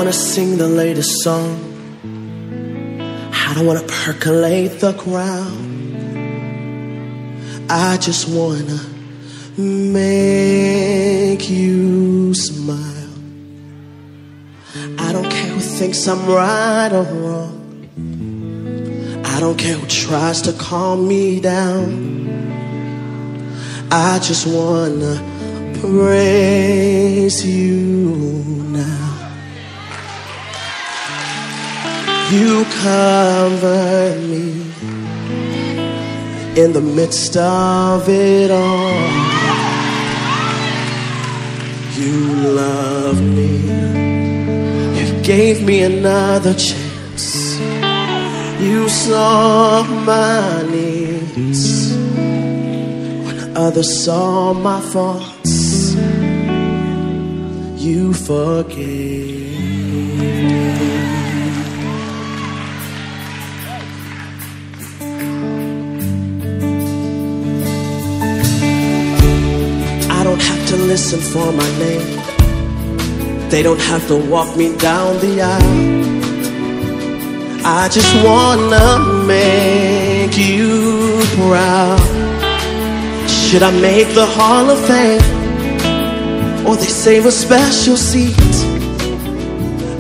wanna sing the latest song. I don't wanna percolate the crowd. I just wanna make you smile. I don't care who thinks I'm right or wrong. I don't care who tries to calm me down. I just wanna praise you now. You covered me in the midst of it all. You loved me. You gave me another chance. You saw my needs when others saw my faults. You forgave. I don't have to listen for my name. They don't have to walk me down the aisle. I just wanna make you proud. Should I make the Hall of Fame, or they save a special seat?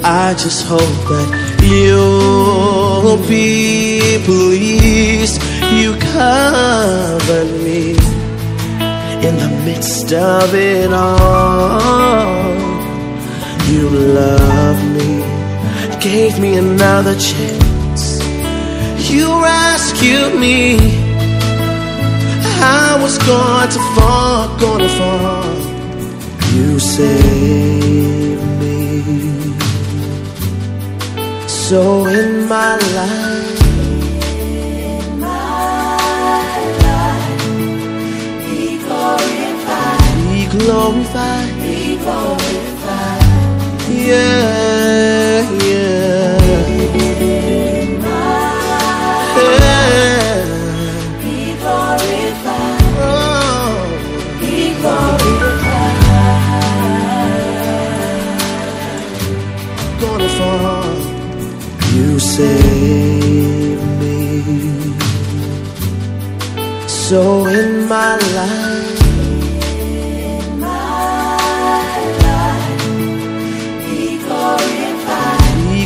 I just hope that you'll be pleased. You covered me in the midst of it all. You loved me, gave me another chance. You rescued me. I was going to fall. You saved me. So in my life, be glorified, be glorified, be glorified. Yeah, yeah. Be glorified. Oh. Be glorified. Gonna fall. You saved me. So in my life,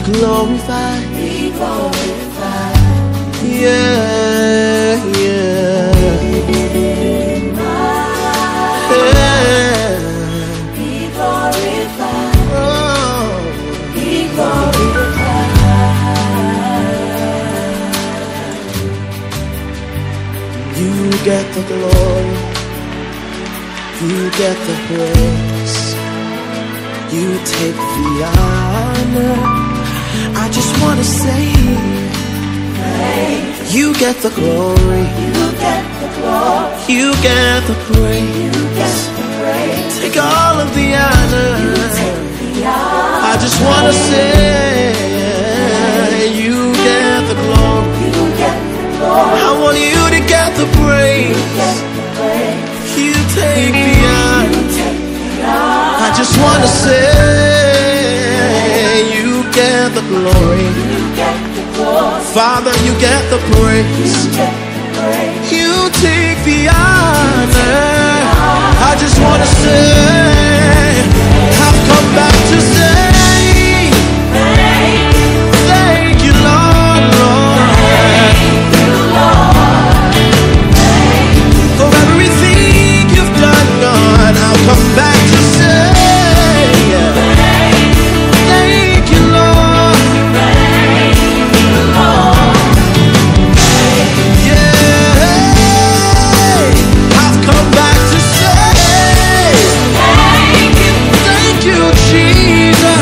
glorified, be glorified, yeah, yeah. Be glorified, oh. Be glorified. You get the glory, you get the praise, you take the honor. I just wanna say, you get the glory, you get the glory, you get the praise, take all of the honor. I just wanna say, you get the glory, I want you to get the praise, you take the honor. I just wanna say, you get the glory. Father, you get the praise. You take the honor. I just want to say, I've come back to say, thank you, Lord, Lord. For everything you've done, God, I'll come back to say, Jesus.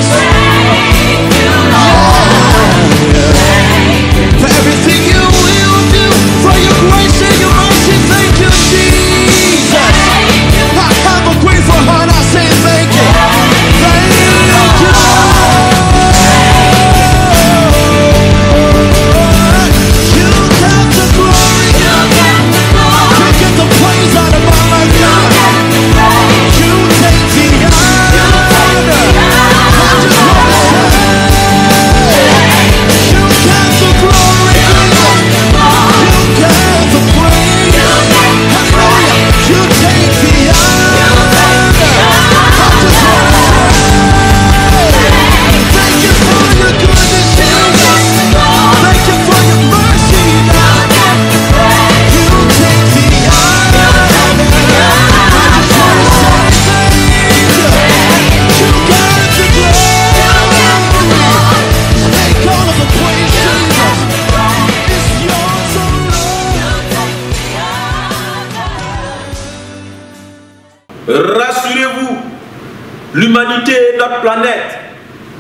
l'humanité et notre planète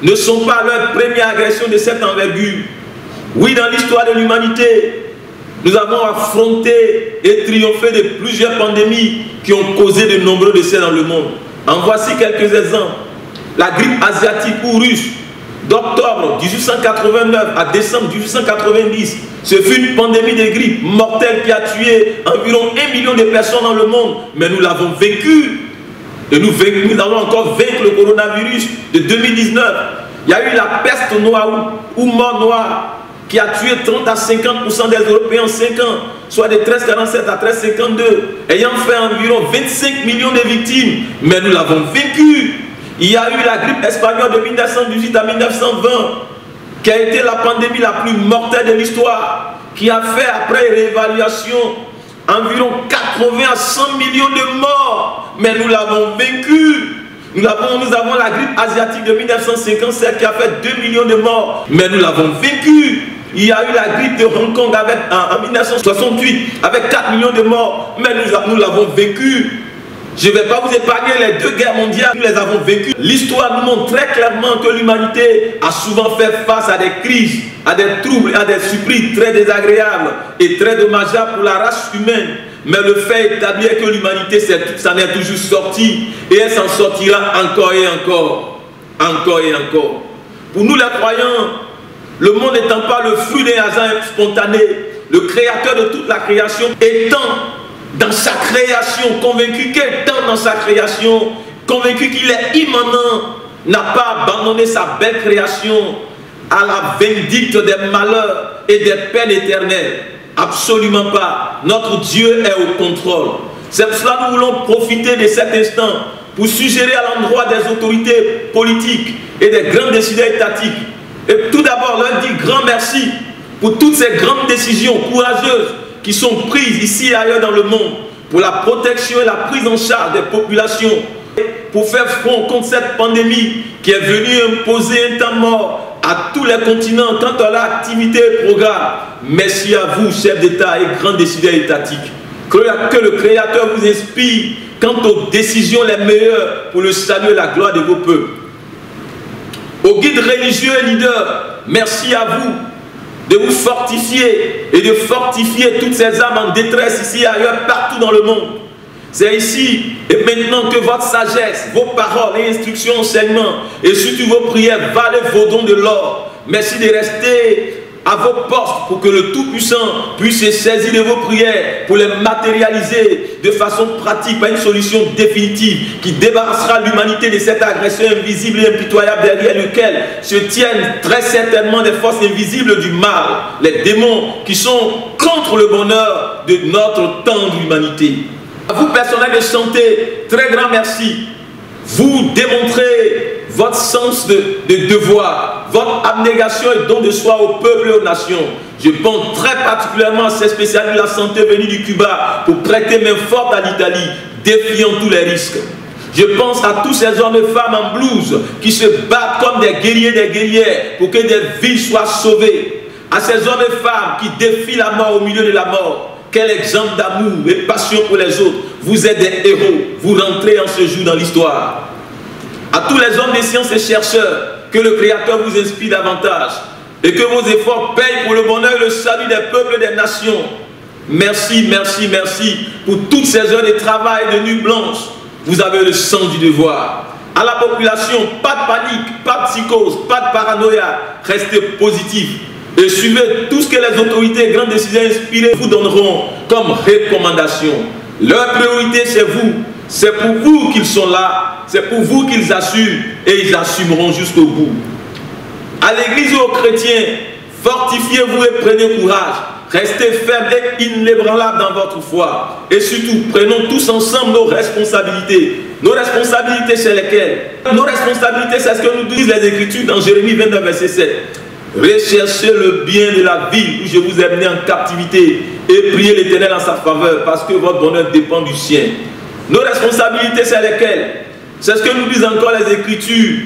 ne sont pas leur première agression de cette envergure. Oui, dans l'histoire de l'humanité, nous avons affronté et triomphé de plusieurs pandémies qui ont causé de nombreux décès dans le monde. En voici quelques exemples. La grippe asiatique ou russe, d'octobre 1889 à décembre 1890, ce fut une pandémie de grippe mortelle qui a tué environ 1 million de personnes dans le monde. Mais nous l'avons vaincu. Et nous allons encore vaincre le coronavirus de 2019. Il y a eu la peste noire ou mort noire qui a tué 30 à 50% des Européens en 5 ans, soit de 1347 à 1352, ayant fait environ 25 millions de victimes. Mais nous l'avons vaincu. Il y a eu la grippe espagnole de 1918 à 1920, qui a été la pandémie la plus mortelle de l'histoire, qui a fait, après réévaluation, environ 80 à 100 millions de morts. Mais nous l'avons vaincu. Nous avons la grippe asiatique de 1957 qui a fait 2 millions de morts. Mais nous l'avons vaincu. Il y a eu la grippe de Hong Kong en 1968 avec 4 millions de morts. Mais nous l'avons vaincu. Je ne vais pas vous épargner les 2 guerres mondiales, nous les avons vécues. L'histoire nous montre très clairement que l'humanité a souvent fait face à des crises, à des troubles, à des surprises très désagréables et très dommageables pour la race humaine. Mais le fait établi est que l'humanité s'en est toujours sortie et elle s'en sortira encore et encore. Encore et encore. Pour nous les croyants, le monde n'étant pas le fruit d'un hasard spontané, le créateur de toute la création étant dans sa création, convaincu qu'étant dans sa création, convaincu qu'il est immanent, n'a pas abandonné sa belle création à la vindicte des malheurs et des peines éternelles. Absolument pas. Notre Dieu est au contrôle. C'est pour cela que nous voulons profiter de cet instant pour suggérer à l'endroit des autorités politiques et des grands décideurs étatiques. Et tout d'abord leur dire grand merci pour toutes ces grandes décisions courageuses qui sont prises ici et ailleurs dans le monde pour la protection et la prise en charge des populations, pour faire front contre cette pandémie qui est venue imposer un temps mort à tous les continents quant à l'activité et programme. Merci à vous, chefs d'État et grands décideurs étatiques. Que le Créateur vous inspire quant aux décisions les meilleures pour le salut et la gloire de vos peuples. Aux guides religieux et leaders, merci à vous de vous fortifier et de fortifier toutes ces âmes en détresse ici et ailleurs, partout dans le monde. C'est ici et maintenant que votre sagesse, vos paroles et instructions, enseignements et surtout vos prières valent vos dons de l'or. Merci de rester à vos postes pour que le Tout-Puissant puisse se saisir de vos prières pour les matérialiser de façon pratique par une solution définitive qui débarrassera l'humanité de cette agression invisible et impitoyable derrière laquelle se tiennent très certainement des forces invisibles du mal, les démons qui sont contre le bonheur de notre tendre humanité. À vous, personnel de santé, très grand merci. Vous démontrez votre sens de devoir, votre abnégation et don de soi au peuple et aux nations. Je pense très particulièrement à ces spécialistes de la santé venus du Cuba pour prêter main forte à l'Italie, défiant tous les risques. Je pense à tous ces hommes et femmes en blouse qui se battent comme des guerriers et des guerrières pour que des vies soient sauvées. À ces hommes et femmes qui défient la mort au milieu de la mort. Quel exemple d'amour et passion pour les autres. Vous êtes des héros. Vous rentrez en ce jour dans l'histoire. À tous les hommes de sciences et chercheurs, que le Créateur vous inspire davantage et que vos efforts payent pour le bonheur et le salut des peuples et des nations. Merci, merci, merci pour toutes ces heures de travail de nuit blanche. Vous avez le sens du devoir. À la population, pas de panique, pas de psychose, pas de paranoïa. Restez positif et suivez tout ce que les autorités et grandes décisions inspirées vous donneront comme recommandation. Leur priorité, c'est vous. C'est pour vous qu'ils sont là, c'est pour vous qu'ils assument et ils assumeront jusqu'au bout. À l'église et aux chrétiens, fortifiez-vous et prenez courage. Restez fermes et inébranlables dans votre foi. Et surtout, prenons tous ensemble nos responsabilités. Nos responsabilités, c'est lesquelles? Nos responsabilités, c'est ce que nous disent les Écritures dans Jérémie 29, verset 7. Recherchez le bien de la ville où je vous ai mené en captivité et priez l'Éternel en sa faveur parce que votre bonheur dépend du sien. Nos responsabilités, c'est lesquelles? C'est ce que nous disent encore les Écritures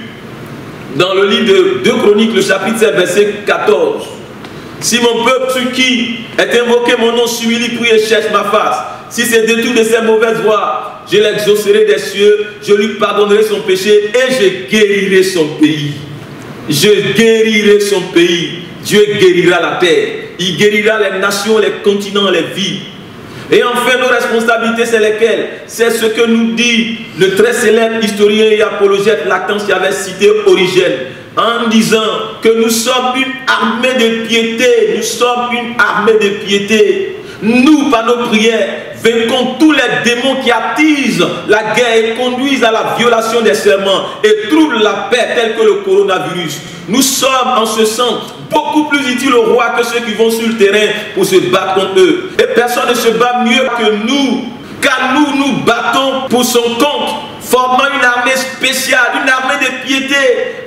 dans le livre de 2 Chroniques, le chapitre 7, verset 14. Si mon peuple sur qui est invoqué mon nom s'humilie, prie et cherche ma face, si c'est détourne de ses mauvaises voies, je l'exaucerai des cieux, je lui pardonnerai son péché et je guérirai son pays. Je guérirai son pays. Dieu guérira la terre. Il guérira les nations, les continents, les vies. Et enfin, nos responsabilités, c'est lesquelles? C'est ce que nous dit le très célèbre historien et apologète Lactance qui avait cité Origène, en disant que nous sommes une armée de piété. Nous sommes une armée de piété. Nous, par nos prières, vainquons tous les démons qui attisent la guerre et conduisent à la violation des serments et troublent la paix telle que le coronavirus. Nous sommes en ce sens beaucoup plus utiles au roi que ceux qui vont sur le terrain pour se battre contre eux. Et personne ne se bat mieux que nous, car nous nous battons pour son compte, formant une armée spéciale, une armée de piété,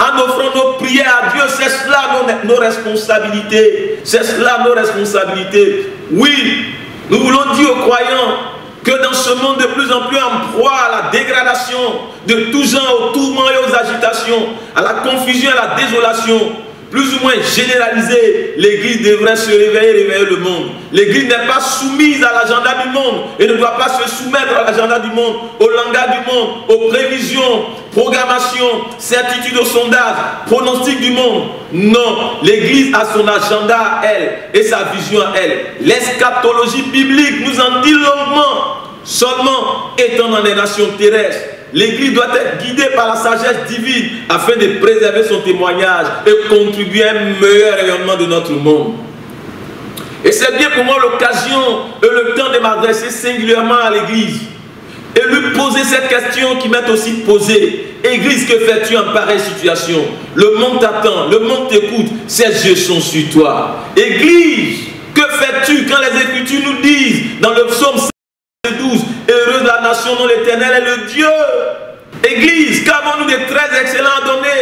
en offrant nos prières à Dieu. C'est cela nos responsabilités. C'est cela nos responsabilités. Oui, nous voulons dire aux croyants que dans ce monde de plus en plus en proie à la dégradation de tous genre, aux tourments et aux agitations, à la confusion et à la désolation, plus ou moins généralisée, l'Église devrait se réveiller le monde. L'Église n'est pas soumise à l'agenda du monde et ne doit pas se soumettre à l'agenda du monde, au langage du monde, aux prévisions, programmations, certitudes, aux sondages, pronostics du monde. Non, l'Église a son agenda à elle et sa vision à elle. L'eschatologie biblique nous en dit longuement. Seulement étant dans les nations terrestres, l'Église doit être guidée par la sagesse divine afin de préserver son témoignage et contribuer à un meilleur rayonnement de notre monde. Et c'est bien pour moi l'occasion et le temps de m'adresser singulièrement à l'Église et lui poser cette question qui m'est aussi posée. Église, que fais-tu en pareille situation? Le monde t'attend, le monde t'écoute, ses yeux sont sur toi. Église, que fais-tu quand les Écritures nous disent dans le psaume 12, heureuse la nation dont l'Éternel est le Dieu. Église, qu'avons-nous de très excellent à donner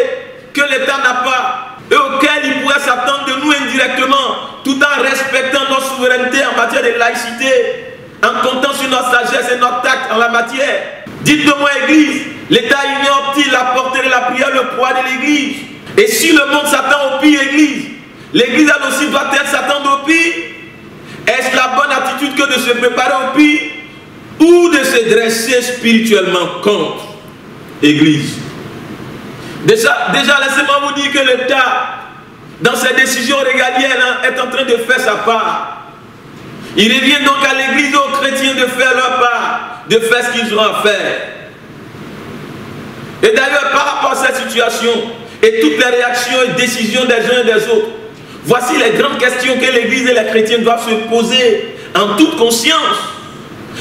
que l'État n'a pas et auquel il pourrait s'attendre de nous indirectement, tout en respectant notre souveraineté en matière de laïcité, en comptant sur notre sagesse et notre tact en la matière? Dites-moi, Église, l'État ignore-t-il la portée de la prière, le poids de l'Église? Et si le monde s'attend au pire, Église, l'Église elle aussi doit-elle s'attendre au pire? Est-ce la bonne attitude que de se préparer au pire ou de se dresser spirituellement contre? Église, déjà laissez-moi vous dire que l'État, dans ses décisions régaliennes, est en train de faire sa part. Il revient donc à l'Église et aux chrétiens de faire leur part, de faire ce qu'ils ont à faire. Et d'ailleurs, par rapport à cette situation et toutes les réactions et décisions des uns et des autres, voici les grandes questions que l'Église et les chrétiens doivent se poser en toute conscience.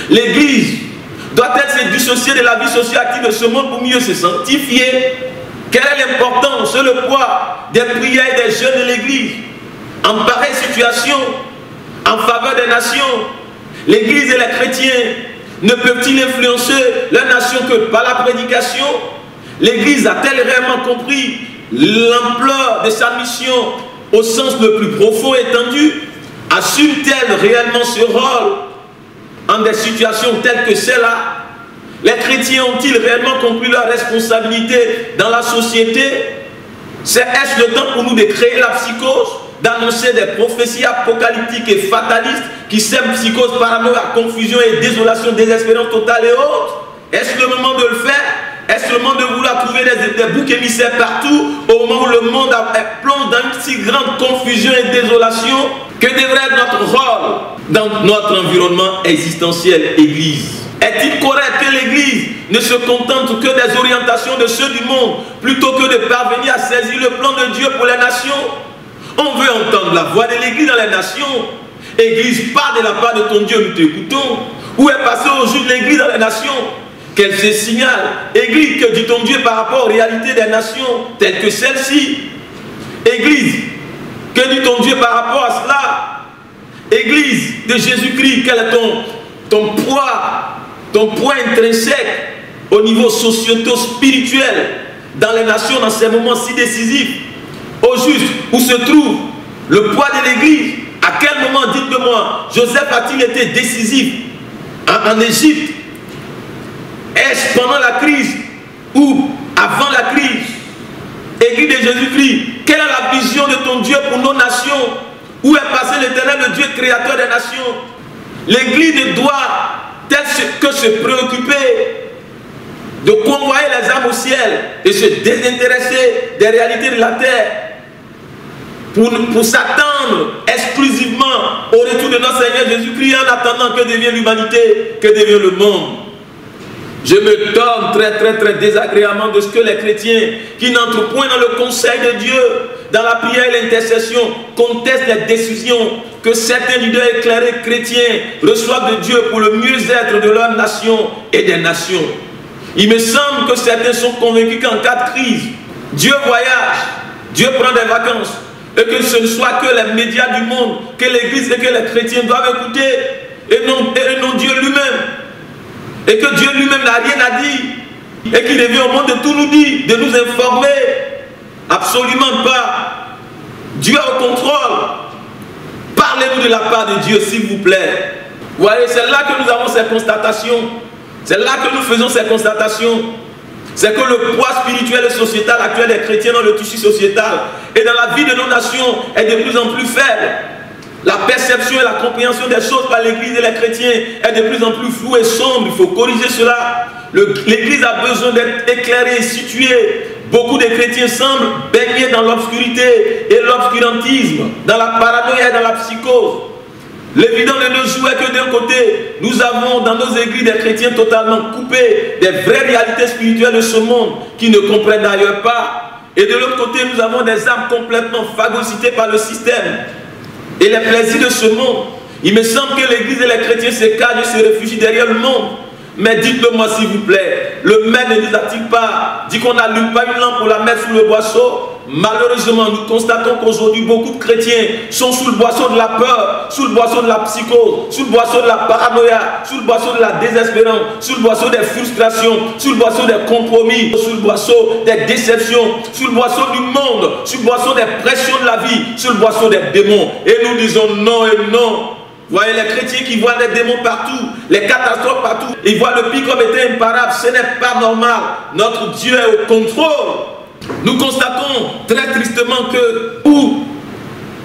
L'Église doit-elle se dissocier de la vie sociale de ce monde pour mieux se sanctifier? Quelle est l'importance et le poids des prières des jeunes de l'Église en pareille situation, en faveur des nations? L'Église et les chrétiens ne peuvent-ils influencer la nation que par la prédication? L'Église a-t-elle réellement compris l'ampleur de sa mission au sens le plus profond et étendu? Assume-t-elle réellement ce rôle en des situations telles que celle-là? Les chrétiens ont-ils réellement compris leur responsabilité dans la société? Est-ce le temps pour nous de créer la psychose, d'annoncer des prophéties apocalyptiques et fatalistes qui sèment psychose, paranoïa, confusion et désolation, désespérance totale et autres? Est-ce le moment de le faire? Est-ce le moment de vouloir trouver des boucs émissaires partout au moment où le monde plonge dans une si grande confusion et désolation? Que devrait être notre rôle dans notre environnement existentiel, Église? Est-il correct que l'Église ne se contente que des orientations de ceux du monde plutôt que de parvenir à saisir le plan de Dieu pour les nations? On veut entendre la voix de l'Église dans les nations. Église, parle de la part de ton Dieu, nous t'écoutons. Où est passé aujourd'hui l'Église dans les nations? Quel se signale? Église, que dit ton Dieu par rapport aux réalités des nations telles que celle-ci? Église, que dit ton Dieu par rapport à cela? Église de Jésus-Christ, quel est ton poids intrinsèque au niveau socio-spirituel dans les nations, dans ces moments si décisifs? Au juste, où se trouve le poids de l'Église? À quel moment, dites-moi, Joseph a-t-il été décisif en Égypte? Est-ce pendant la crise ou avant la crise? Église de Jésus-Christ, quelle est la vision de ton Dieu pour nos nations? Où est passé l'Éternel, le Dieu créateur des nations? L'Église ne doit tel que se préoccuper de convoyer les âmes au ciel et se désintéresser des réalités de la terre pour s'attendre exclusivement au retour de notre Seigneur Jésus-Christ en attendant que devienne l'humanité, que devienne le monde. Je me torne très désagréablement de ce que les chrétiens qui n'entrent point dans le conseil de Dieu, dans la prière et l'intercession, contestent les décisions que certains leaders éclairés chrétiens reçoivent de Dieu pour le mieux-être de leur nation et des nations. Il me semble que certains sont convaincus qu'en cas de crise, Dieu voyage, Dieu prend des vacances, et que ce ne soit que les médias du monde, que l'Église et que les chrétiens doivent écouter, et non Dieu lui-même. Et que Dieu lui-même n'a rien à dire, et qu'il vient au monde de tout nous dire, de nous informer. Absolument pas. Dieu est au contrôle. Parlez-nous de la part de Dieu, s'il vous plaît. Vous voyez, c'est là que nous avons ces constatations. C'est là que nous faisons ces constatations. C'est que le poids spirituel et sociétal actuel des chrétiens dans le tissu sociétal et dans la vie de nos nations est de plus en plus faible. La perception et la compréhension des choses par l'Église et les chrétiens est de plus en plus floue et sombre. Il faut corriger cela. L'Église a besoin d'être éclairée et située. Beaucoup de chrétiens semblent baigner dans l'obscurité et l'obscurantisme, dans la paranoïa et dans la psychose. L'évident de nos jours est que d'un côté, nous avons dans nos églises des chrétiens totalement coupés des vraies réalités spirituelles de ce monde qui ne comprennent d'ailleurs pas. Et de l'autre côté, nous avons des âmes complètement phagocytées par le système et les plaisirs de ce monde. Il me semble que l'Église et les chrétiens se cachent et se réfugient derrière le monde. Mais dites-le moi s'il vous plaît, le maître ne nous a-t-il pas dit qu'on n'allume pas une lampe pour la mettre sous le boisseau? Malheureusement, nous constatons qu'aujourd'hui, beaucoup de chrétiens sont sous le boisseau de la peur, sous le boisseau de la psychose, sous le boisseau de la paranoïa, sous le boisseau de la désespérance, sous le boisseau des frustrations, sous le boisseau des compromis, sous le boisseau des déceptions, sous le boisseau du monde, sous le boisseau des pressions de la vie, sous le boisseau des démons. Et nous disons non et non. Vous voyez les chrétiens qui voient les démons partout, les catastrophes partout, ils voient le pire comme étant imparable. Ce n'est pas normal. Notre Dieu est au contrôle. Nous constatons très tristement que où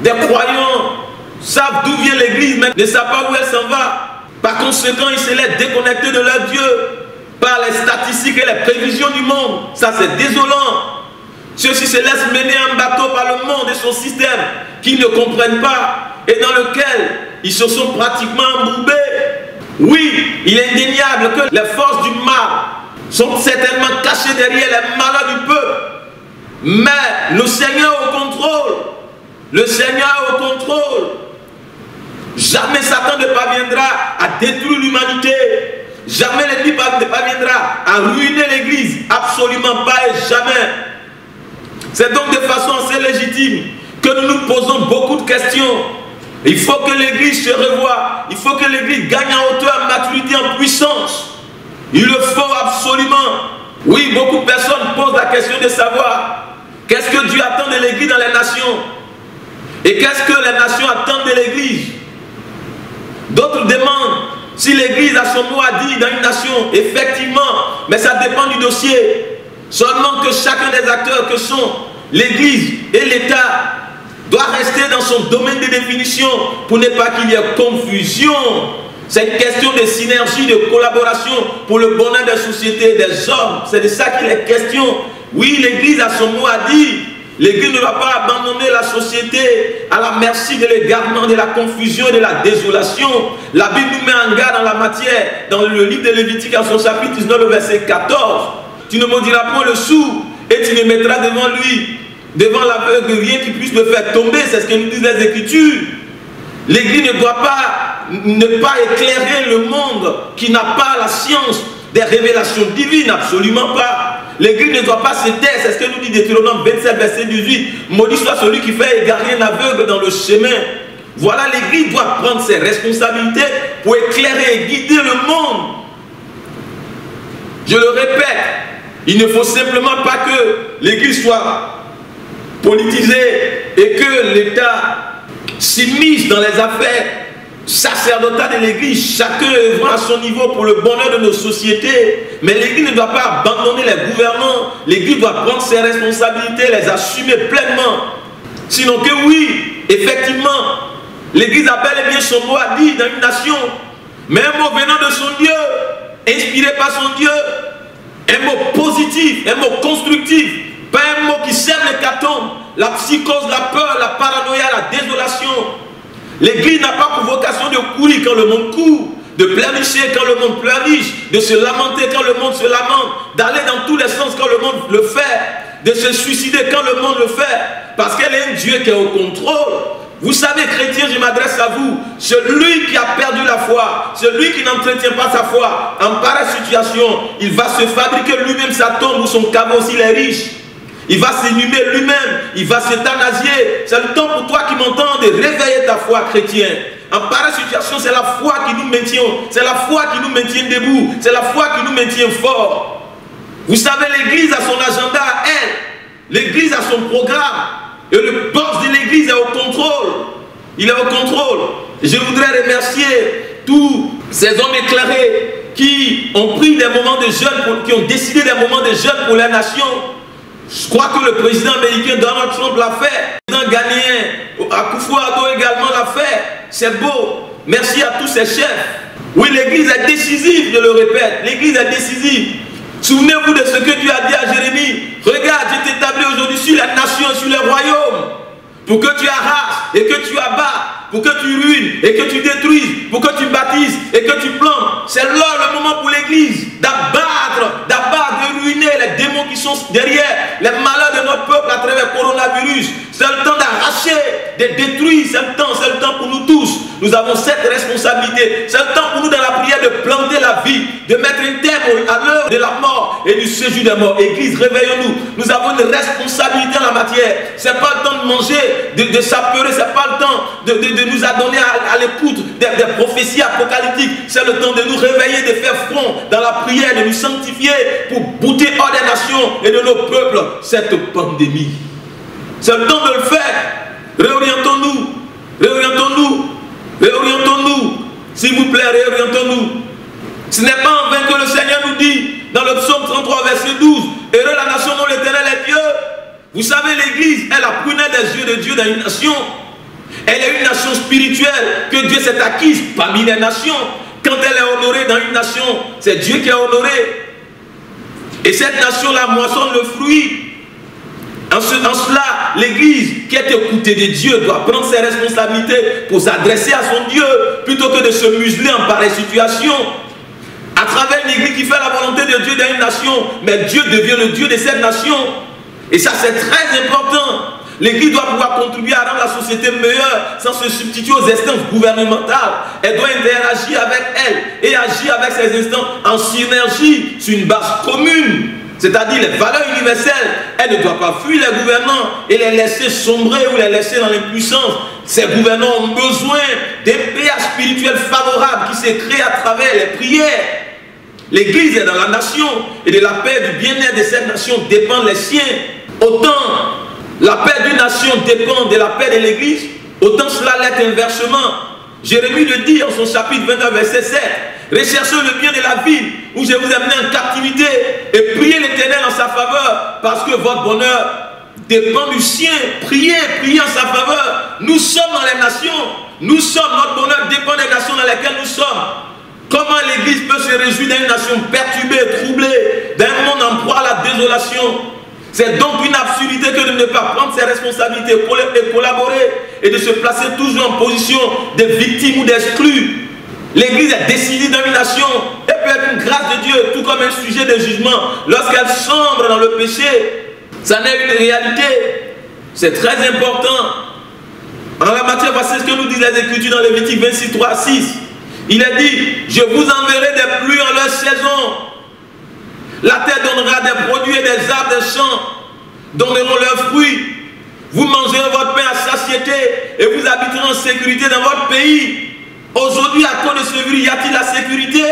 des croyants savent d'où vient l'Église, mais ne savent pas où elle s'en va. Par conséquent, ils se laissent déconnecter de leur Dieu par les statistiques et les prévisions du monde. Ça, c'est désolant. Ceux-ci se laissent mener en bateau par le monde et son système qu'ils ne comprennent pas et dans lequel ils se sont pratiquement embourbés. Oui, il est indéniable que les forces du mal sont certainement cachées derrière les malheurs du peuple. Mais le Seigneur est au contrôle. Le Seigneur est au contrôle. Jamais Satan ne parviendra à détruire l'humanité. Jamais l'ennemi ne parviendra à ruiner l'Église. Absolument pas et jamais. C'est donc de façon assez légitime que nous nous posons beaucoup de questions. Il faut que l'Église se revoie. Il faut que l'Église gagne en hauteur, en maturité, en puissance. Il le faut absolument. Oui, beaucoup de personnes posent la question de savoir qu'est-ce que Dieu attend de l'Église dans les nations et qu'est-ce que les nations attendent de l'Église. D'autres demandent si l'Église a son mot à dire dans une nation. Effectivement, mais ça dépend du dossier. Seulement que chacun des acteurs que sont l'Église et l'État doit rester dans son domaine de définition pour ne pas qu'il y ait confusion. C'est une question de synergie, de collaboration pour le bonheur des sociétés et des hommes. C'est de ça qu'il est question. Oui, l'Église a son mot à dire. L'Église ne va pas abandonner la société à la merci de l'égarement, de la confusion et de la désolation. La Bible nous met en garde en la matière dans le livre de Lévitique en son chapitre 19, le verset 14. Tu ne maudiras point le sourd et tu ne mettras devant lui, devant l'aveugle, rien qui puisse le faire tomber. C'est ce que nous disent les Écritures. L'Église ne doit ne pas éclairer le monde qui n'a pas la science des révélations divines, absolument pas. L'Église ne doit pas se taire, c'est ce que nous dit Deutéronome 27, verset 18. Maudit soit celui qui fait égarer un aveugle dans le chemin. Voilà, l'Église doit prendre ses responsabilités pour éclairer et guider le monde. Je le répète, il ne faut simplement pas que l'Église soit politisée et que l'État s'immisce dans les affaires sacerdotales de l'Église, chacun œuvrant à son niveau pour le bonheur de nos sociétés. Mais l'Église ne doit pas abandonner les gouvernants. L'Église doit prendre ses responsabilités, les assumer pleinement. Sinon que oui, effectivement, l'Église a bel et bien son mot à dire dans une nation. Mais un mot venant de son Dieu, inspiré par son Dieu, un mot positif, un mot constructif, pas un mot qui sème l'hécatombe, la psychose, la peur, la paranoïa, la désolation. L'église n'a pas pour vocation de courir quand le monde court, de pleurnicher quand le monde pleurniche, de se lamenter quand le monde se lamente, d'aller dans tous les sens quand le monde le fait, de se suicider quand le monde le fait, parce qu'elle est un Dieu qui est au contrôle. Vous savez, chrétiens, je m'adresse à vous, celui qui a perdu la foi, celui qui n'entretient pas sa foi, en pareille situation, il va se fabriquer lui-même sa tombe ou son caveau s'il est riche. Il va s'inhumer lui-même, il va s'euthanasier. C'est le temps pour toi qui m'entends de réveiller ta foi, chrétien. En pareille situation, c'est la foi qui nous maintient, c'est la foi qui nous maintient debout, c'est la foi qui nous maintient fort. Vous savez, l'église a son agenda à elle, l'église a son programme, et le boss de l'église est au contrôle. Il est au contrôle. Je voudrais remercier tous ces hommes éclairés qui ont pris des moments de jeûne, qui ont décidé des moments de jeûne pour la nation. Je crois que le président américain Donald Trump l'a fait. Le président ghanéen Akufo-Addo également l'a fait. C'est beau. Merci à tous ces chefs. Oui, l'église est décisive, je le répète. L'église est décisive. Souvenez-vous de ce que Dieu a dit à Jérémie. Regarde, je t'établis aujourd'hui sur la nation, sur les royaumes, pour que tu arraches et que tu abattes, pour que tu ruines et que tu détruises, pour que tu bâtisses et que tu plantes. C'est là le moment pour l'église d'abattre, de ruiner les démons qui sont derrière les malheurs de notre peuple à travers le coronavirus. C'est le temps d'arracher, de détruire. C'est le temps pour nous tous. Nous avons cette responsabilité. C'est le temps pour nous dans la prière de planter la vie, de mettre un terme à l'heure de la mort et du séjour des morts. Église, réveillons-nous. Nous avons une responsabilité en la matière. Ce n'est pas le temps de manger, de s'apeurer. Ce n'est pas le temps de nous adonner à l'écoute des prophéties apocalyptiques. C'est le temps de nous réveiller, de faire front dans la prière, de nous sanctifier pour bouter hors des nations et de nos peuples cette pandémie. C'est le temps de le faire. Réorientons-nous. Réorientons-nous. Réorientons-nous. S'il vous plaît, réorientons-nous. Ce n'est pas en vain que le Seigneur nous dit dans le psaume 33, verset 12, heureux la nation dont l'Éternel est Dieu. Vous savez, l'église est la prunelle des yeux de Dieu dans une nation. Elle est une nation spirituelle que Dieu s'est acquise parmi les nations. Quand elle est honorée dans une nation, c'est Dieu qui est honoré. Et cette nation-là moissonne le fruit. En cela, l'église qui est écoutée de Dieu doit prendre ses responsabilités pour s'adresser à son Dieu plutôt que de se museler en pareille situation. À travers une église qui fait la volonté de Dieu dans une nation, mais Dieu devient le Dieu de cette nation. Et ça, c'est très important. L'église doit pouvoir contribuer à rendre la société meilleure sans se substituer aux instances gouvernementales. Elle doit interagir avec elle et agir avec ces instances en synergie sur une base commune. C'est-à-dire les valeurs universelles. Elle ne doit pas fuir les gouvernants et les laisser sombrer ou les laisser dans l'impuissance. Ces gouvernants ont besoin d'un péage spirituel favorable qui s'est créé à travers les prières. L'église est dans la nation et de la paix et du bien-être de cette nation dépendent les siens. Autant la paix d'une nation dépend de la paix de l'église, autant cela l'est inversement. Jérémie le dit en son chapitre 21, verset 7. Recherchez le bien de la ville où je vous ai amené en captivité et priez l'Éternel en sa faveur parce que votre bonheur dépend du sien. Priez, priez en sa faveur. Nous sommes dans les nations. Notre bonheur dépend des nations dans lesquelles nous sommes. Comment l'église peut se réjouir d'une nation perturbée, troublée, d'un monde en proie à la désolation? C'est donc une absurdité que de ne pas prendre ses responsabilités et collaborer et de se placer toujours en position de victime ou d'exclus. L'église est décisive dans une nation. Elle peut être une grâce de Dieu, tout comme un sujet de jugement. Lorsqu'elle sombre dans le péché, ça n'est une réalité. C'est très important. En la matière, voici ce que nous disent les Écritures dans Lévitique 26, 3 à 6. Il est dit, je vous enverrai des pluies en leur saison. La terre donnera des produits et des arbres des champs donneront leurs fruits. Vous mangerez votre pain à satiété et vous habiterez en sécurité dans votre pays. Aujourd'hui, à cause de ce virus, y a-t-il la sécurité?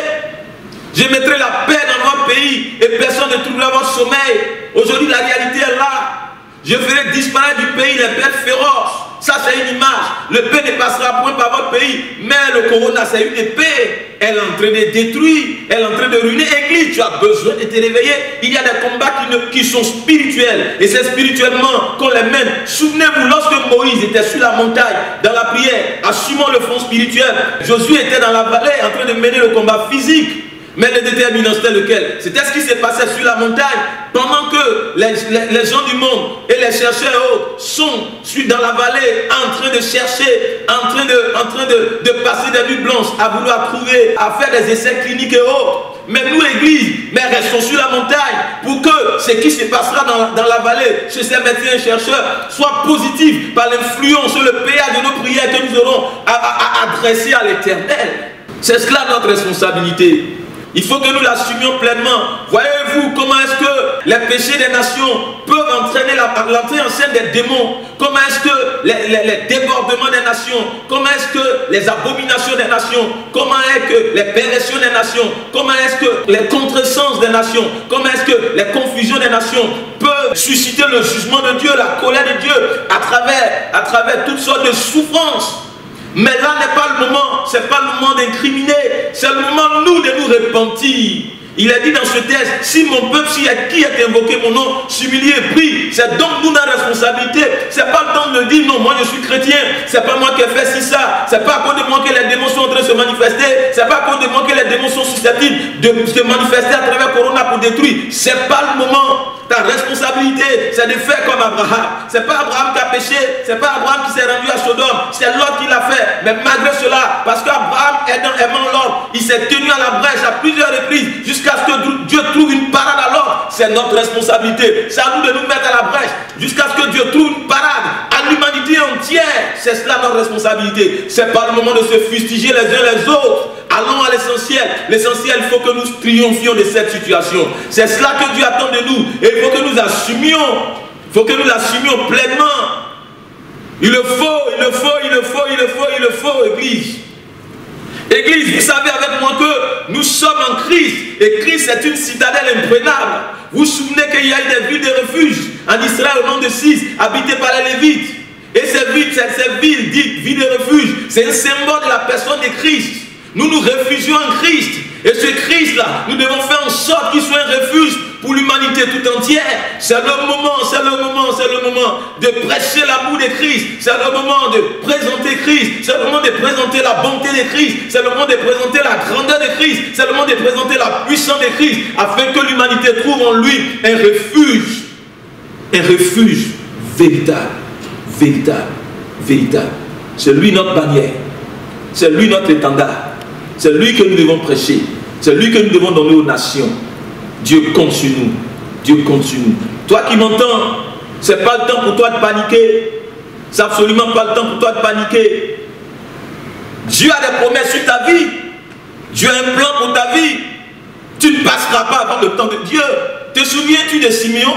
Je mettrai la paix dans votre pays et personne ne trouvera votre sommeil. Aujourd'hui, la réalité est là. Je ferai disparaître du pays les bêtes féroces. Ça, c'est une image. Le paix ne passera point par votre pays. Mais le corona, c'est une épée. Elle est en train de détruire. Elle est en train de ruiner l'église. Tu as besoin de te réveiller. Il y a des combats qui sont spirituels. Et c'est spirituellement qu'on les mène. Souvenez-vous, lorsque Moïse était sur la montagne, dans la prière, assumant le front spirituel, Josué était dans la vallée en train de mener le combat physique. Mais le déterminant, c'était lequel? C'était ce qui s'est passé sur la montagne. Pendant que les gens du monde et les chercheurs et autres sont dans la vallée en train de chercher, en train de passer des nuits blanches, à vouloir trouver, à faire des essais cliniques et autres. Mais nous, Église, mais restons sur la montagne pour que ce qui se passera dans la vallée, chez ces médecins et chercheurs, soit positif par l'influence sur le péage de nos prières que nous aurons à adresser à l'Éternel. C'est cela notre responsabilité. Il faut que nous l'assumions pleinement. Voyez-vous comment est-ce que les péchés des nations peuvent entraîner l'entrée en scène des démons? Comment est-ce que les débordements des nations, comment est-ce que les abominations des nations, comment est-ce que les perversions des nations, comment est-ce que les contresens des nations, comment est-ce que les confusions des nations peuvent susciter le jugement de Dieu, la colère de Dieu à travers toutes sortes de souffrances. Mais là n'est pas le moment, ce n'est pas le moment d'incriminer, c'est le moment nous de nous repentir. Il a dit dans ce texte, si mon peuple, qui a invoqué mon nom, s'humilie et prie, c'est donc nous notre responsabilité. Ce n'est pas le temps de le dire, non, moi je suis chrétien, c'est pas moi qui ai fait ci, ça, c'est pas à cause de moi que les démons sont en train de se manifester, c'est pas à cause de moi que les démons sont susceptibles de se manifester à travers Corona pour détruire. C'est pas le moment. Ta responsabilité, c'est de faire comme Abraham. C'est pas Abraham qui a péché, c'est pas Abraham qui s'est rendu à Sodome, c'est Lot qui l'a fait. Mais malgré cela, parce qu'Abraham aimant Lot, il s'est tenu à la brèche à plusieurs reprises jusqu'à ce que Dieu trouve une parade à Lot. C'est notre responsabilité. C'est à nous de nous mettre à la brèche jusqu'à ce que Dieu trouve une parade à l'humanité entière. C'est cela notre responsabilité. C'est pas le moment de se fustiger les uns les autres. Allons à l'essentiel. L'essentiel, il faut que nous triomphions de cette situation. C'est cela que Dieu attend de nous. Et il faut que nous assumions. Il faut que nous l'assumions pleinement. Il le faut, Église. Église, vous savez avec moi que nous sommes en Christ. Et Christ est une citadelle imprenable. Vous vous souvenez qu'il y a eu des villes de refuge en Israël au nom de Cis, habitées par les Lévites. Et ces villes dites villes de refuge, c'est un symbole de la personne de Christ. Nous nous réfugions en Christ. Et ce Christ-là, nous devons faire en sorte qu'il soit un refuge pour l'humanité tout entière. C'est le moment de prêcher l'amour de Christ. C'est le moment de présenter Christ. C'est le moment de présenter la bonté de Christ. C'est le moment de présenter la grandeur de Christ. C'est le moment de présenter la puissance de Christ, afin que l'humanité trouve en lui un refuge. Un refuge véritable. Véritable. C'est lui notre bannière. C'est lui notre étendard. C'est lui que nous devons prêcher. C'est lui que nous devons donner aux nations. Dieu compte sur nous. Dieu compte sur nous. Toi qui m'entends, ce n'est pas le temps pour toi de paniquer. C'est absolument pas le temps pour toi de paniquer. Dieu a des promesses sur ta vie. Dieu a un plan pour ta vie. Tu ne passeras pas avant le temps de Dieu. Te souviens-tu de Simeon?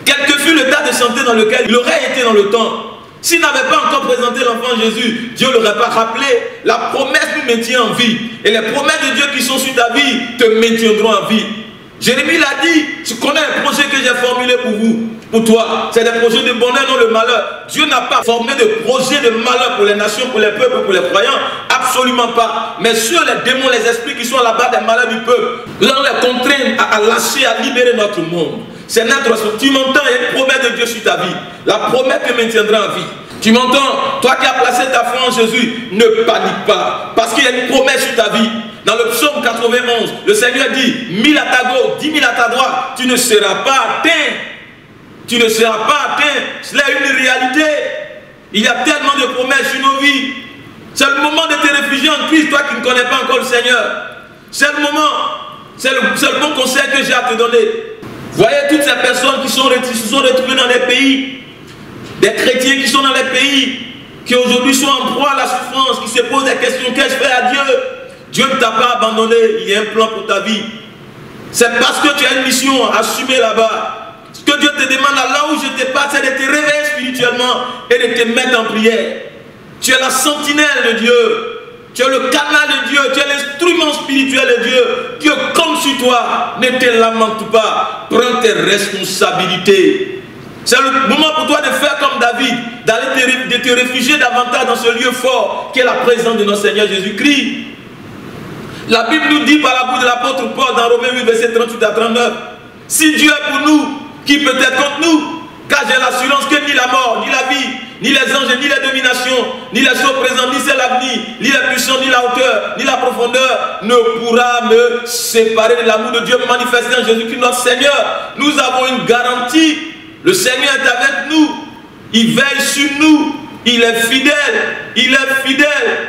Quel que fut l'état de santé dans lequel il aurait été dans le temps, s'il n'avait pas encore présenté l'enfant Jésus, Dieu ne l'aurait pas rappelé. La promesse nous maintient en vie. Et les promesses de Dieu qui sont sur ta vie te maintiendront en vie. Jérémie l'a dit, tu connais un projet que j'ai formulé pour vous, pour toi. C'est des projets de bonheur, non le malheur. Dieu n'a pas formé de projet de malheur pour les nations, pour les peuples, pour les croyants. Absolument pas. Mais sur les démons, les esprits qui sont à la base des malheurs du peuple, là on les contraint à lâcher, à libérer notre monde. C'est notre responsabilité. Tu m'entends, il y a une promesse de Dieu sur ta vie. La promesse te maintiendra en vie. Tu m'entends? Toi qui as placé ta foi en Jésus, ne panique pas. Parce qu'il y a une promesse sur ta vie. Dans le psaume 91, le Seigneur dit, 1000 à ta gauche, 10 000 à ta droite, tu ne seras pas atteint. Tu ne seras pas atteint. Cela est une réalité. Il y a tellement de promesses sur nos vies. C'est le moment de te réfugier en Christ, toi qui ne connais pas encore le Seigneur. C'est le moment. C'est le bon conseil que j'ai à te donner. Voyez toutes ces personnes qui se sont retrouvées dans les pays, des chrétiens qui sont dans les pays, qui aujourd'hui sont en proie à la souffrance, qui se posent des questions, qu'ai-je fait à Dieu? Dieu ne t'a pas abandonné, il y a un plan pour ta vie. C'est parce que tu as une mission à assumer là-bas. Ce que Dieu te demande là où je te parle, c'est de te réveiller spirituellement et de te mettre en prière. Tu es la sentinelle de Dieu. Tu es le canal de Dieu, tu es l'instrument spirituel de Dieu. Dieu compte sur toi. Ne te lamente pas. Prends tes responsabilités. C'est le moment pour toi de faire comme David, de te réfugier davantage dans ce lieu fort qui est la présence de notre Seigneur Jésus-Christ. La Bible nous dit par la bouche de l'apôtre Paul dans Romains 8, verset 38 à 39, si Dieu est pour nous, qui peut être contre nous? Car j'ai l'assurance que ni la mort, ni la vie, ni les anges, ni les dominations, ni les choses présentes, ni celles à venir, ni les puissants, ni la hauteur, ni la profondeur ne pourra me séparer de l'amour de Dieu manifesté en Jésus-Christ notre Seigneur. Nous avons une garantie. Le Seigneur est avec nous. Il veille sur nous. Il est fidèle. Il est fidèle.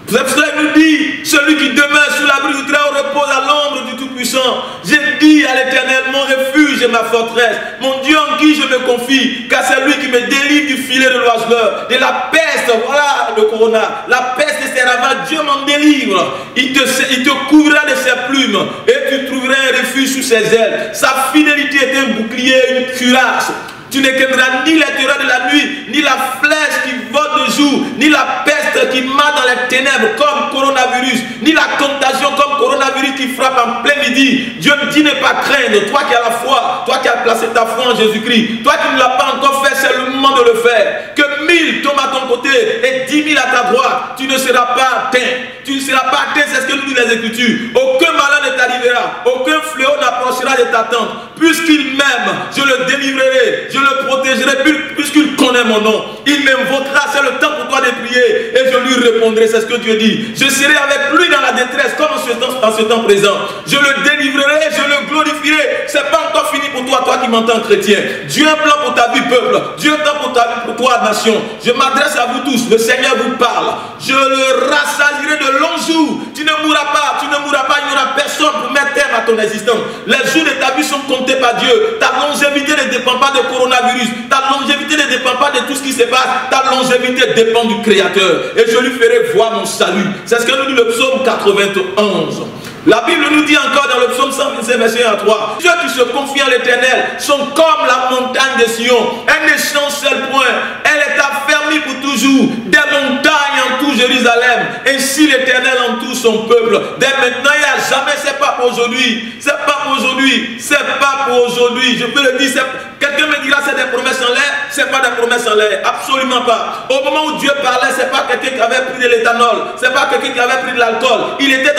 C'est pour cela qu'il nous dit, celui qui demeure sous l'abri du Très-Haut repose à l'ombre du Tout-Puissant. J'ai dit à l'Éternel, mon refuge et ma forteresse, mon Dieu en qui je me confie, car c'est lui qui me délivre du filet de l'oiseleur, de la peste, voilà le corona, la peste et ses ravages, Dieu m'en délivre. Il te couvrira de ses plumes et tu trouveras un refuge sous ses ailes. Sa fidélité est un bouclier, une cuirasse. Tu ne craindras ni les terreurs de la nuit, ni la flèche qui vole de jour, ni la peste qui marche dans les ténèbres comme coronavirus, ni la contagion comme coronavirus qui frappe en plein midi. Dieu dit ne pas craindre, toi qui as la foi, toi qui as placé ta foi en Jésus-Christ, toi qui ne l'as pas encore fait, c'est le moment de le faire. Que 1000 tombent à ton côté et 10 000 à ta droite, tu ne seras pas atteint. Tu ne seras pas atteint, c'est ce que nous disent les Écritures. Aucun malheur ne t'arrivera, aucun fléau n'approchera de ta tente. Puisqu'il m'aime, je le délivrerai, je le protégerai, puisqu'il connaît mon nom. Il m'invoquera, c'est le temps pour toi de prier, et je lui répondrai, c'est ce que Dieu dit. Je serai avec lui dans la détresse, comme en ce temps présent. Je le délivrerai, je le glorifierai. C'est pas encore fini pour toi, toi qui m'entends chrétien. Dieu a un plan pour ta vie, peuple. Dieu a un plan pour ta vie, pour toi, nation. Je m'adresse à vous tous, le Seigneur vous parle. Je le rassasierai de longs jours. Tu ne mourras pas, il n'y aura personne pour mettre terme à ton existence. Les jours de ta vie sont comptés par Dieu. Ta longévité ne dépend pas de coronavirus. Ta longévité ne dépend pas de tout ce qui se passe. Ta longévité dépend du Créateur. Et je lui ferai voir mon salut. C'est ce que nous dit le psaume 91. La Bible nous dit encore dans le psaume 125, verset 1 à 3, ceux qui se confient en l'Éternel sont comme la montagne de Sion. Elle ne change seul point. Elle est affermie pour toujours. Des montagnes entourent Jérusalem. Ainsi l'Éternel entoure son peuple. Dès maintenant, il n'y a jamais, c'est pas pour aujourd'hui. C'est pas pour aujourd'hui. C'est pas pour aujourd'hui. Je peux le dire, quelqu'un me dira c'est des promesses en l'air. C'est pas des promesses en l'air. Absolument pas. Au moment où Dieu parlait, c'est pas quelqu'un qui avait pris de l'éthanol. C'est pas quelqu'un qui avait pris de l'alcool. Il était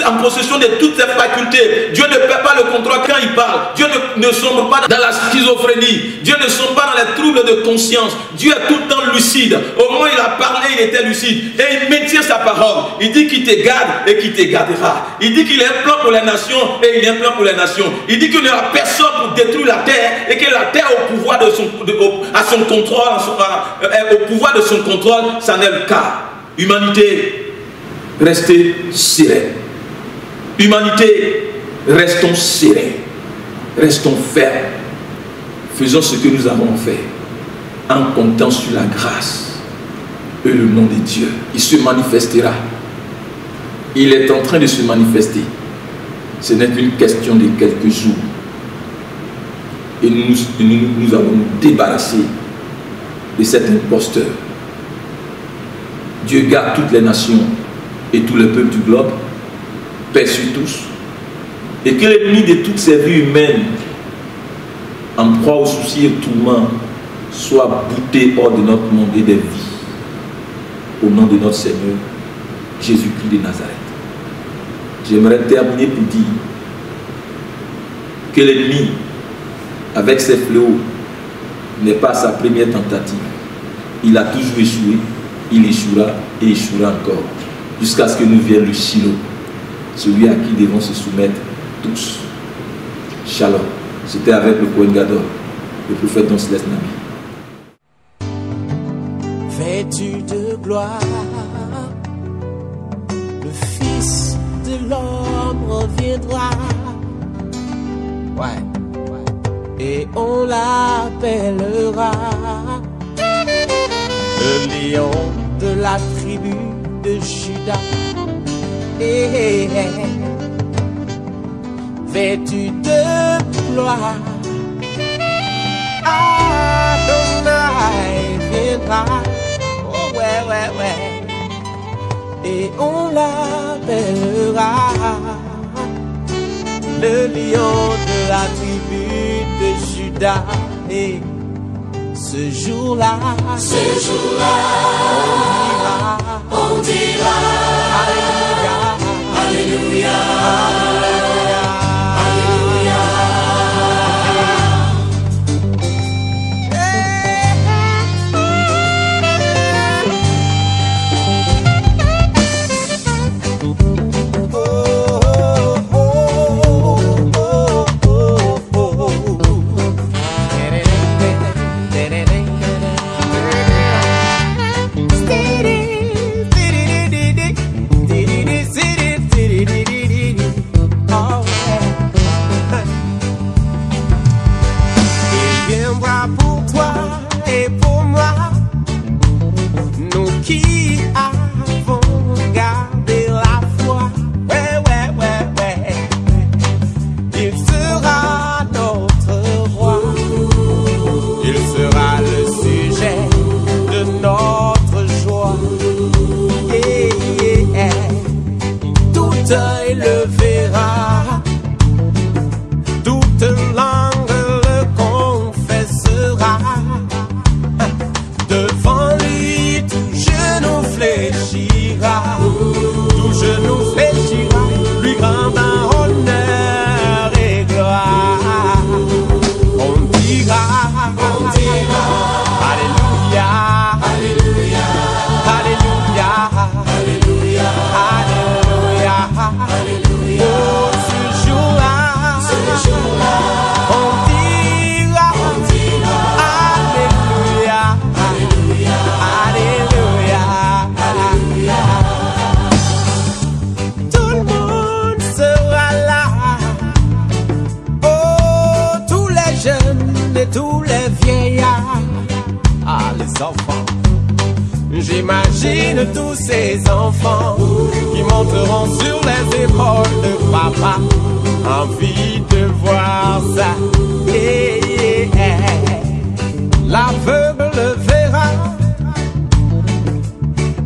en possession de toutes ses facultés. Dieu ne perd pas le contrôle quand il parle. Dieu ne sombre pas dans la schizophrénie. Dieu ne sombre pas dans les troubles de conscience. Dieu est tout le temps lucide. Au moment où il a parlé, il était lucide. Et il maintient sa parole. Il dit qu'il te garde et qu'il te gardera. Il dit qu'il a un plan pour les nations et il a un plan pour les nations. Il dit qu'il n'y aura personne pour détruire la terre et que la terre au pouvoir de son contrôle, au pouvoir de son contrôle, ça n'est le cas. Humanité, restez sereine. Humanité, restons sereins, restons fermes, faisons ce que nous avons fait en comptant sur la grâce et le nom de Dieu. Il se manifestera. Il est en train de se manifester. Ce n'est qu'une question de quelques jours. Et nous allons nous débarrasser de cet imposteur. Dieu garde toutes les nations et tous les peuples du globe. Paix sur tous, et que l'ennemi de toutes ces vies humaines, en proie aux soucis et tourments, soit bouté hors de notre monde et des vies, au nom de notre Seigneur Jésus-Christ de Nazareth. J'aimerais terminer pour dire que l'ennemi, avec ses fléaux, n'est pas sa première tentative. Il a toujours échoué, il échouera et échouera encore, jusqu'à ce que nous vienne le Shiloh, celui à qui devons se soumettre tous. Shalom. C'était avec le Kohen Gadol, le prophète Don Céleste Nabi. Vêtu de gloire, le Fils de l'homme reviendra. Ouais. Et on l'appellera le lion de la tribu de Juda. Vêtu de gloire, Adonai viendra. Oh ouais. Et on l'appellera le lion de la tribu de Juda. ce jour-là, on dira, Alléluia, Alléluia, Alléluia, J'imagine tous ces enfants qui monteront sur les épaules de papa. Envie de voir ça. L'aveugle le verra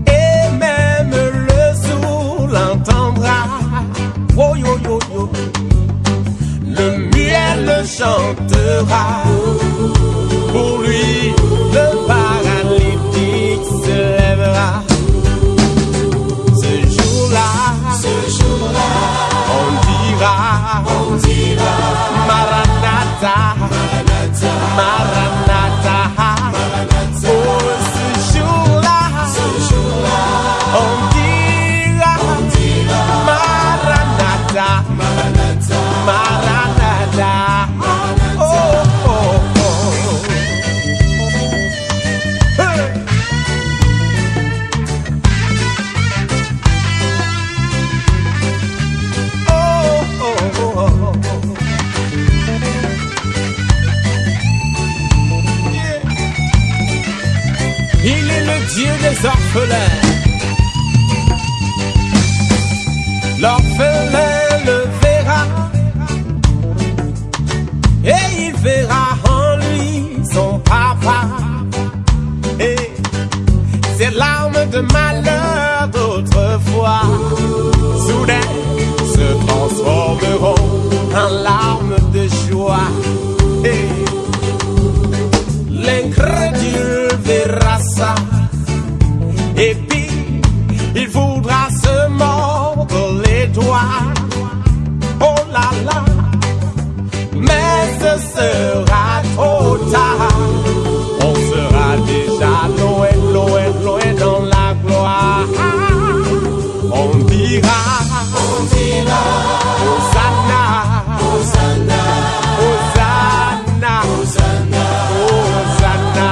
et même le sourd l'entendra. Oh, yo, yo, yo. Le muet le chantera. Pour lui, le paralytique se lèvera. Ce jour-là, on dira, Maranatha, Maranatha, Maranatha. Oh, ce jour-là, on dira, Maranatha, Maranatha, Maranatha. Oh, oh, oh. Il est le Dieu des orphelins. L'orphelin le verra et il verra en lui son papa. Et ces larmes de malheur d'autrefois soudain se transformeront en larmes de joie. Et l'incrédule verra ça, et puis il voudra se mordre les doigts. Oh là là, mais ce sera trop tard. On sera déjà loin, loin, loin dans la gloire. On dira, Hosanna, Hosanna, Hosanna, Hosanna, Hosanna,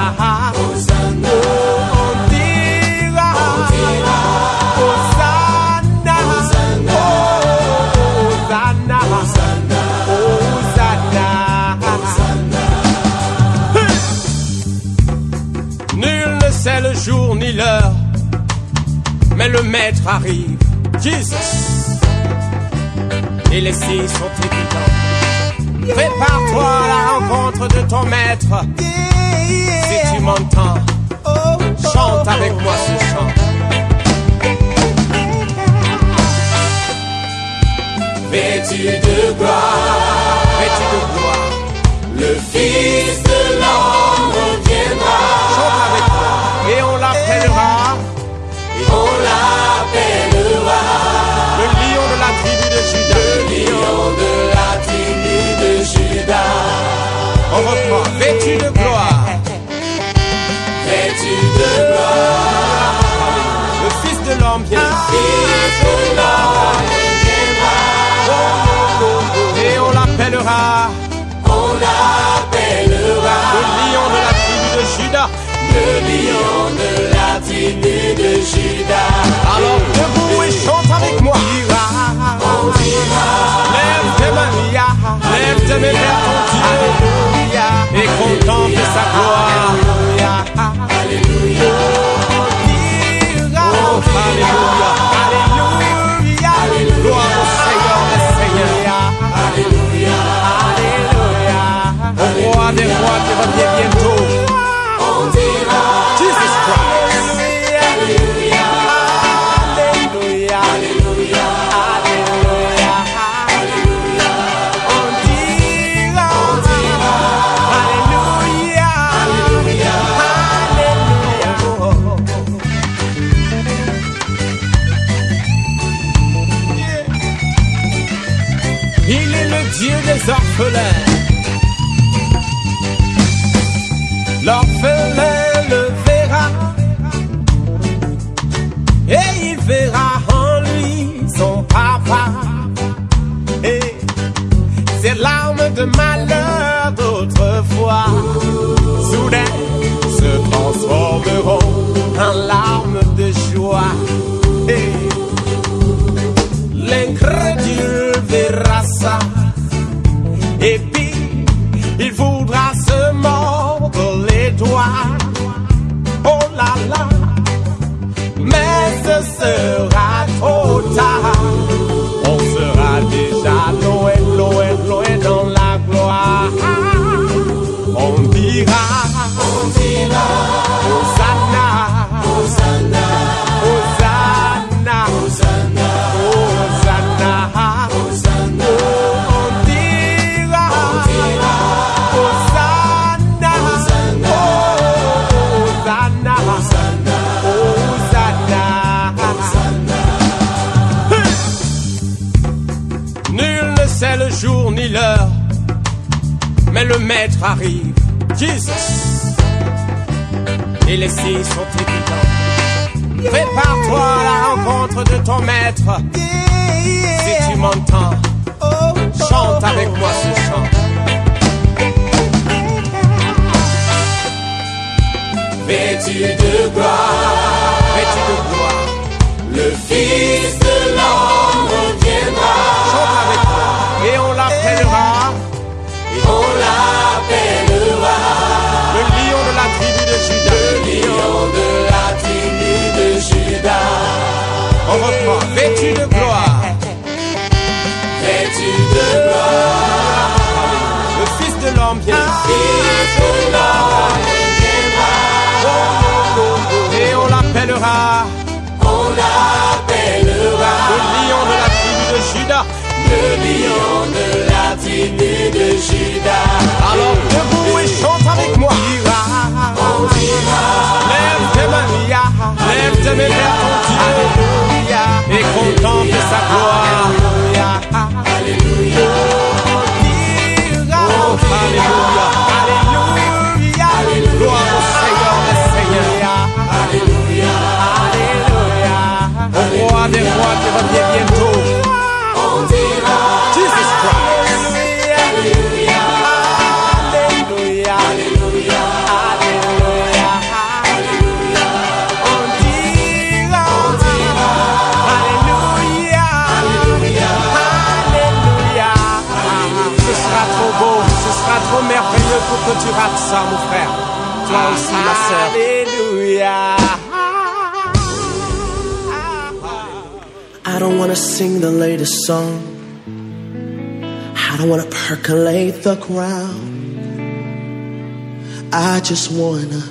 Hosanna. On dira, Hosanna, Hosanna, Hosanna, Hosanna. Nul ne sait le jour ni l'heure, mais le maître arrive, Jesus. Et les signes sont évidents. Prépare-toi à la rencontre de ton maître. Si tu m'entends, chante avec moi ce chant. Vêtu de gloire, le Fils de l'homme revient. vêtu de gloire. Vêtu de gloire. Le Fils de l'homme viendra. Et on l'appellera. Le lion de la tribu de Judas. Le lion de la tribu de Judas. Alors debout et chante avec moi. On dira. Lève tes mains, lève tes mains vers ton Dieu. Et contemple sa gloire. Alléluia. Alléluia. Alléluia. Gloire au Seigneur des Seigneurs. Alléluia. Alléluia. Au roi des rois qui revient bientôt. On dira. Jesus Christ. Alléluia. Alléluia. Alléluia. Alléluia. Alléluia. On dira. Alléluia. Alléluia. Il est le Dieu des orphelins. L'orphelin le verra et il verra en lui son papa. Et ces larmes de malheur d'autrefois soudain se transformeront en larmes de joie. Et l'incrédule verra ça et puis il voudra se mordre les doigts. Oh là là, mais ce sera trop tard. On sera déjà loin, loin, loin dans la gloire. On dira, Hosanna, Hosanna. Hosanna, Hosanna. Hosanna, Hosanna. on dira, Hosanna, Hosanna. Hosanna, Hosanna. Nul ne sait le jour ni l'heure, mais le maître arrive, Jesus. Et les signes sont évidents. Prépare-toi à la rencontre de ton maître. Si tu m'entends, chante avec moi ce chant. Vêtu de gloire. Vêtu de gloire, Le Fils de l'homme reviendra. chante avec moi. Et on l'appellera On l'appellera. le lion de la tribu de Judas. Lion de la tribu de Judas. On reprend. Vêtu de gloire, Vêtu de gloire. le Fils de l'homme viendra. Fils de l'homme reviendra. Et on l'appellera On l'appellera. le lion de la tribu de Judas. Le lion de la tribu de Judas. Alors debout et chante avec moi. On dira. Lève tes mains, lève tes mains vers ton Dieu. Et contemple sa gloire. Alléluia. Alléluia. Alléluia. Gloire au Seigneur des Seigneurs. Alléluia. Alléluia. Au roi des rois qui revient bientôt. On dira. Jesus Christ. Alléluia. Alléluia. Alléluia. Alléluia. Alléluia. On dira. Alléluia. Alléluia. Alléluia. Ce sera trop beau, ce sera trop merveilleux pour que tu rates ça, mon frère. Toi aussi, ma sœur. Alléluia. I don't wanna sing the latest song. I don't wanna percolate the crowd. I just wanna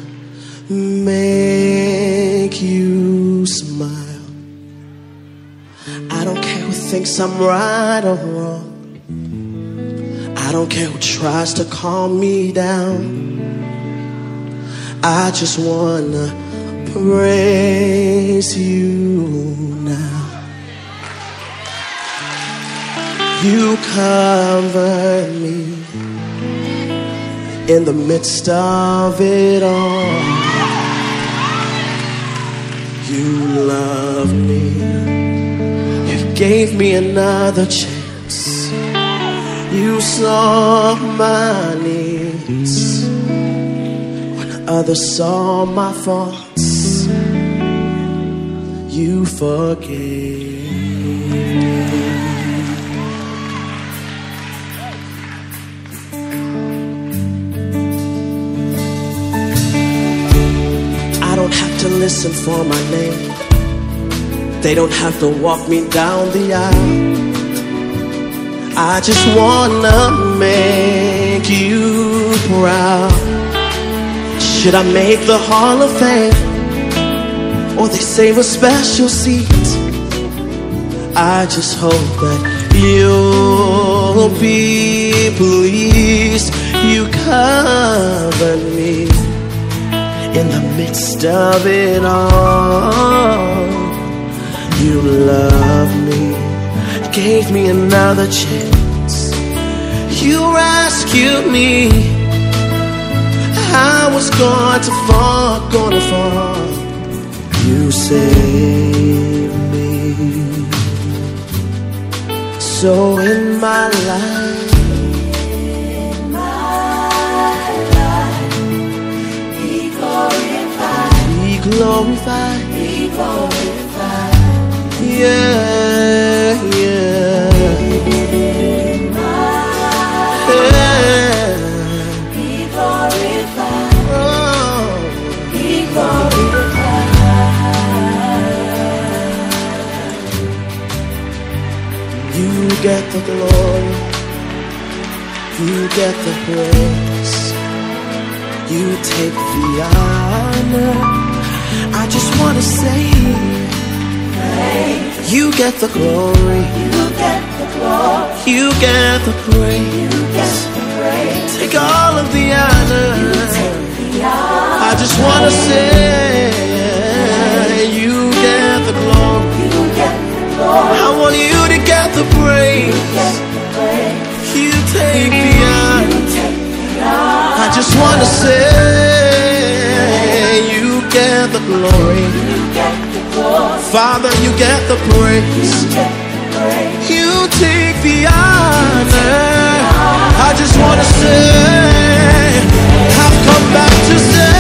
make you smile. I don't care who thinks I'm right or wrong. I don't care who tries to calm me down. I just wanna praise you now. You cover me In the midst of it all, you love me. You gave me another chance. You saw my needs when others saw my faults. You forgave. I don't have to listen for my name. They don't have to walk me down the aisle. I just wanna make you proud. Should I make the Hall of Fame, or they save a special seat? I just hope that you'll be pleased. You covered me in the midst of it all. You love me, gave me another chance. You rescued me. I was going to fall, gonna fall. You saved me. So in my life, be glorified, be glorified, be glorified. Yeah, yeah. Be glorified. Oh. Be glorified. You get the glory. You get the praise. You take the honor. I just wanna say, you get the glory. You get the glory. You get the praise. You get the praise. Take all of the honor. You take the honor. I just wanna say, you get the glory. You get the glory. I want you to get the praise. You get the praise. You take the honor. You take the honor. I just wanna say, you get the glory. You get the glory. Father, you get the praise. You take the honor. I just want to say, I've come back to say,